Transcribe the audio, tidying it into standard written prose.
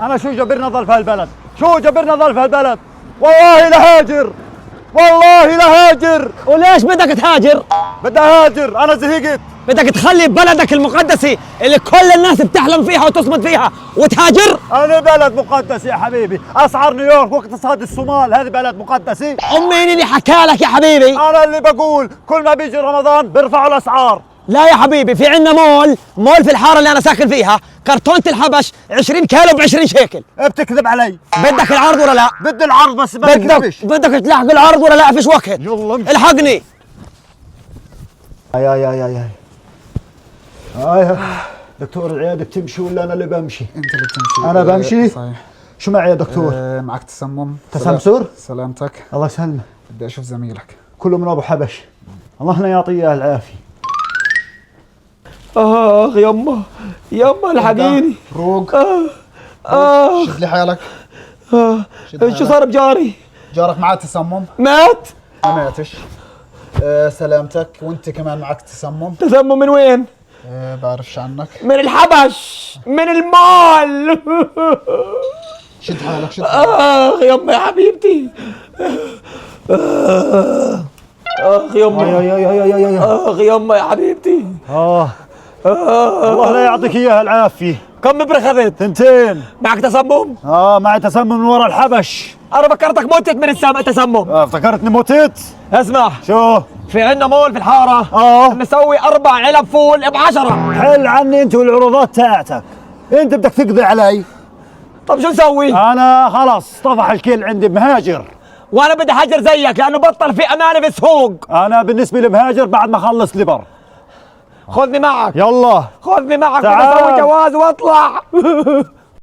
انا شو جبرنا اضل في هالبلد؟ شو جبرنا اضل في هالبلد؟ والله لهاجر، والله لهاجر. وليش بدك تهاجر؟ بدي اهاجر، انا زهقت. بدك تخلي بلدك المقدسة اللي كل الناس بتحلم فيها وتصمد فيها وتهاجر؟ انا بلد مقدس يا حبيبي، اسعار نيويورك واقتصاد الصومال هذه بلد مقدسة. مين اللي حكى لك يا حبيبي؟ انا اللي بقول كل ما بيجي رمضان بيرفعوا الاسعار. لا يا حبيبي، في عندنا مول في الحارة اللي أنا ساكن فيها، كرتونة الحبش 20 كيلو ب 20 شيكل. بتكذب علي. بدك العرض ولا لا؟ بدي العرض بس ما بكذبش. بدك تلحق العرض ولا لا؟ فيش وقت. يلا امشي. الحقني. هاي دكتور، العيادة بتمشي ولا انا اللي بمشي؟ انت اللي بتمشي. انا بمشي؟ صحيح. شو معي يا دكتور؟ معك تسمم. تسمسر؟ سلامتك. الله يسلمك. بدي اشوف زميلك. كله من ابو حبش، الله لا يعطيه العافيه. يما الحقيني. روق. شد لي حالك. شو صار بجاري؟ جارك معاه تسمم؟ مات؟ ما ماتش. سلامتك. وانت كمان معك تسمم؟ تسمم من وين؟ بعرفش عنك. من الحبش، من المال. شد حالك شد حالك. يما يا حبيبتي. يما يما يا حبيبتي. الله لا يعطيك اياها العافيه. كم مبرة اخذت؟ 2. معك تسمم؟ معي تسمم من ورا الحبش. انا فكرتك متت من التسمم. افتكرتني متت. اسمع، شو؟ في عندنا مول في الحارة نسوي 4 علب فول ب10. حل عني انت والعروضات تاعتك، انت بدك تقضي علي. طب شو نسوي؟ انا خلص طفح الكيل عندي، مهاجر. وانا بدي هاجر زيك لانه بطل في امانة في السوق. انا بالنسبه لمهاجر بعد ما اخلص لبر. خذني معك. يلا خذني معك، تعال. بدي اسوي جواز واطلع.